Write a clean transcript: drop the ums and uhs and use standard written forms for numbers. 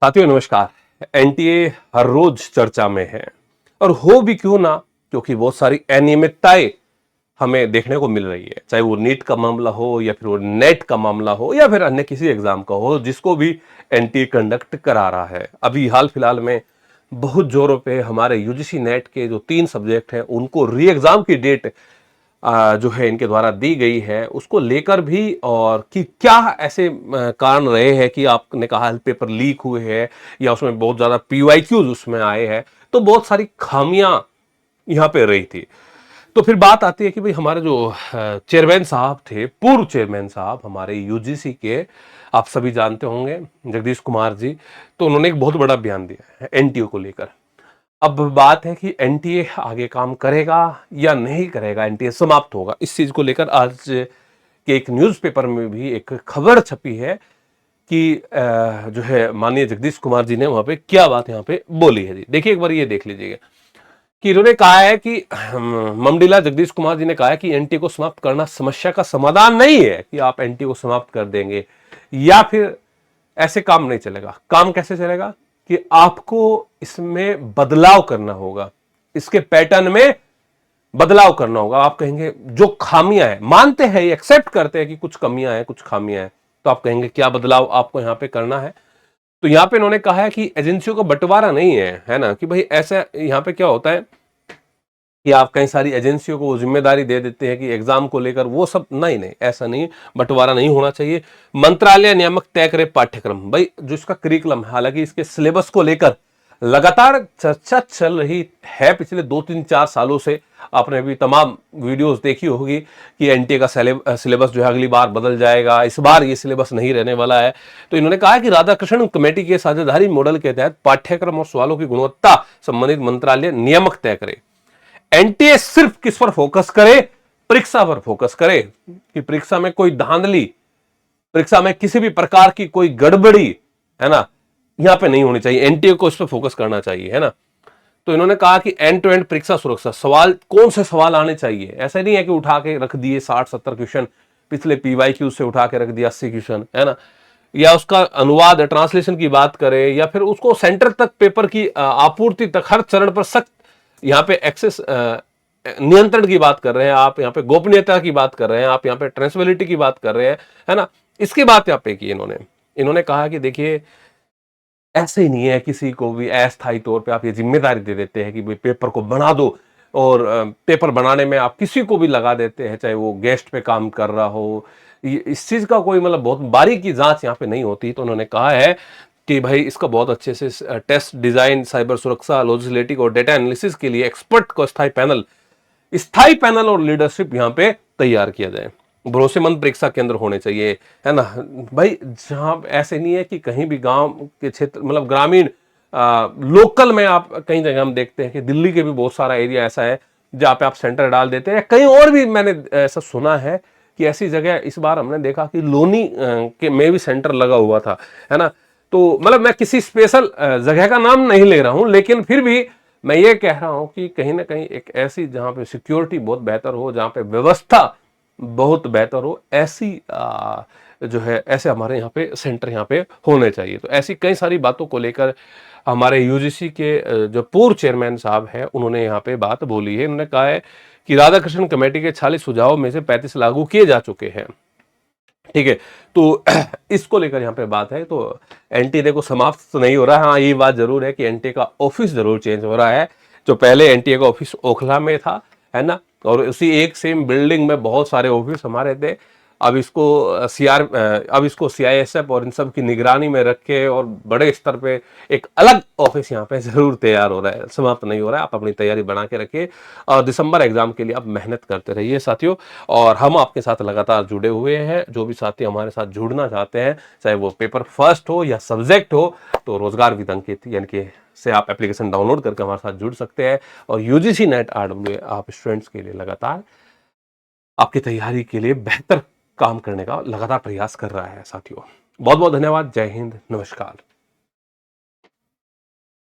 साथियों नमस्कार। एनटीए हर रोज चर्चा में है और हो भी क्यों ना, क्योंकि बहुत सारी अनियमितताएं हमें देखने को मिल रही है, चाहे वो नीट का मामला हो या फिर वो नेट का मामला हो या फिर अन्य किसी एग्जाम का हो जिसको भी एनटीए कंडक्ट करा रहा है। अभी हाल फिलहाल में बहुत जोरों पे हमारे यूजीसी नेट के जो 3 सब्जेक्ट हैं उनको री एग्जाम की डेट जो है इनके द्वारा दी गई है उसको लेकर भी, और कि क्या ऐसे कारण रहे हैं कि आपने कहा पेपर लीक हुए हैं या उसमें बहुत ज्यादा पीवाईक्यूज उसमें आए हैं, तो बहुत सारी खामियां यहाँ पे रही थी। तो फिर बात आती है कि भाई हमारे जो चेयरमैन साहब थे, पूर्व चेयरमैन साहब हमारे यूजीसी के, आप सभी जानते होंगे, जगदीश कुमार जी, तो उन्होंने एक बहुत बड़ा बयान दिया है एनटीए को लेकर। अब बात है कि एनटीए आगे काम करेगा या नहीं करेगा, एनटीए समाप्त होगा, इस चीज को लेकर आज के एक न्यूज़पेपर में भी एक खबर छपी है कि जो है माननीय जगदीश कुमार जी ने वहां पे क्या बात यहाँ पे बोली है। जी देखिए, एक बार ये देख लीजिएगा कि इन्होंने कहा है कि ममडीला जगदीश कुमार जी ने कहा है कि एनटीए को समाप्त करना समस्या का समाधान नहीं है कि आप एनटीए को समाप्त कर देंगे या फिर ऐसे काम नहीं चलेगा। काम कैसे चलेगा कि आपको इसमें बदलाव करना होगा, इसके पैटर्न में बदलाव करना होगा। आप कहेंगे जो खामियां हैं, मानते हैं, एक्सेप्ट करते हैं कि कुछ कमियां हैं, कुछ खामियां हैं, तो आप कहेंगे क्या बदलाव आपको यहां पे करना है। तो यहां पे इन्होंने कहा है कि एजेंसियों का बंटवारा नहीं है ना, कि भाई ऐसा यहां पे क्या होता है कि आप कई सारी एजेंसियों को जिम्मेदारी दे देते हैं कि एग्जाम को लेकर वो सब, नहीं नहीं, ऐसा नहीं, बंटवारा नहीं होना चाहिए। मंत्रालय नियामक तय करे पाठ्यक्रम, भाई जो इसका करिकुलम, हालांकि इसके सिलेबस को लेकर लगातार चर्चा चल रही है पिछले 2-3-4 सालों से। आपने भी तमाम वीडियोस देखी होगी कि एनटीए का सिलेबस जो है अगली बार बदल जाएगा, इस बार ये सिलेबस नहीं रहने वाला है। तो इन्होंने कहा कि राधाकृष्णन कमेटी के साझेदारी मॉडल के तहत पाठ्यक्रम और सवालों की गुणवत्ता संबंधित मंत्रालय नियामक तय करे। एनटीए सिर्फ किस पर फोकस करे? परीक्षा पर फोकस करे, कि परीक्षा में कोई धांधली, परीक्षा में किसी भी प्रकार की कोई गड़बड़ी, है ना, यहां पे नहीं होनी चाहिए। एनटीए को इस पर फोकस करना चाहिए, है ना। तो इन्होंने कहा कि एंड टू एंड परीक्षा सुरक्षा, सवाल कौन से सवाल आने चाहिए, ऐसा नहीं है कि उठा के रख दिए 60-70 क्वेश्चन, पिछले पीवाईक्यू से उठा के रख दिया 80 क्वेश्चन, है ना, या उसका अनुवाद ट्रांसलेशन की बात करें या फिर उसको सेंटर तक पेपर की आपूर्ति तक हर चरण पर सख्त यहाँ पे एक्सेस नियंत्रण की बात कर रहे हैं, आप यहाँ पे गोपनीयता की बात कर रहे हैं, आप यहाँ पे ट्रेसेबिलिटी की बात कर रहे हैं, है ना। इसकी बात यहाँ पे की इन्होंने कहा कि देखिए ऐसे ही नहीं है किसी को भी अस्थायी तौर पे आप ये जिम्मेदारी दे देते हैं कि भाई पेपर को बना दो, और पेपर बनाने में आप किसी को भी लगा देते हैं, चाहे वो गेस्ट पे काम कर रहा हो। इस चीज का कोई मतलब बहुत बारीकी जांच यहाँ पे नहीं होती। तो उन्होंने कहा है कि भाई इसका बहुत अच्छे से टेस्ट डिजाइन, साइबर सुरक्षा, लॉजिस्टिक और डेटा एनालिसिस के लिए एक्सपर्ट को स्थायी पैनल और लीडरशिप यहाँ पे तैयार किया जाए। भरोसेमंद परीक्षा केंद्र होने चाहिए, है ना भाई, जहां ऐसे नहीं है कि कहीं भी गांव के क्षेत्र, मतलब ग्रामीण लोकल में, आप कई जगह हम देखते हैं कि दिल्ली के भी बहुत सारा एरिया ऐसा है जहां पे आप सेंटर डाल देते हैं। कहीं और भी मैंने ऐसा सुना है कि ऐसी जगह इस बार हमने देखा कि लोनी के में भी सेंटर लगा हुआ था, है ना। तो मतलब मैं किसी स्पेशल जगह का नाम नहीं ले रहा हूं, लेकिन फिर भी मैं ये कह रहा हूं कि कहीं ना कहीं एक ऐसी जहां पे सिक्योरिटी बहुत बेहतर हो, जहां पे व्यवस्था बहुत बेहतर हो, ऐसी जो है ऐसे हमारे यहाँ पे सेंटर यहाँ पे होने चाहिए। तो ऐसी कई सारी बातों को लेकर हमारे यूजीसी के जो पूर्व चेयरमैन साहब हैं उन्होंने यहाँ पे बात बोली है। उन्होंने कहा है कि राधाकृष्णन कमेटी के 40 सुझावों में से 35 लागू किए जा चुके हैं, ठीक है। तो इसको लेकर यहाँ पे बात है। तो एनटीए देखो समाप्त तो नहीं हो रहा है। हाँ, ये बात जरूर है कि एनटीए का ऑफिस जरूर चेंज हो रहा है। जो पहले एनटीए का ऑफिस ओखला में था, है ना, और उसी एक सेम बिल्डिंग में बहुत सारे ऑफिस हमारे थे। अब इसको सीआईएसएफ और इन सब की निगरानी में रख के और बड़े स्तर पे एक अलग ऑफिस यहाँ पे जरूर तैयार हो रहा है, समाप्त नहीं हो रहा है। आप अपनी तैयारी बना के रखिए और दिसंबर एग्जाम के लिए आप मेहनत करते रहिए साथियों। और हम आपके साथ लगातार जुड़े हुए हैं। जो भी साथी हमारे साथ जुड़ना चाहते हैं, चाहे वो पेपर फर्स्ट हो या सब्जेक्ट हो, तो रोजगार विद अंकित यानी कि से आप एप्लीकेशन डाउनलोड करके हमारे साथ जुड़ सकते हैं। और यूजीसी नेट आरडब्ल्यू आप स्टूडेंट्स के लिए लगातार आपकी तैयारी के लिए बेहतर काम करने का लगातार प्रयास कर रहा है साथियों। बहुत बहुत धन्यवाद। जय हिंद, नमस्कार।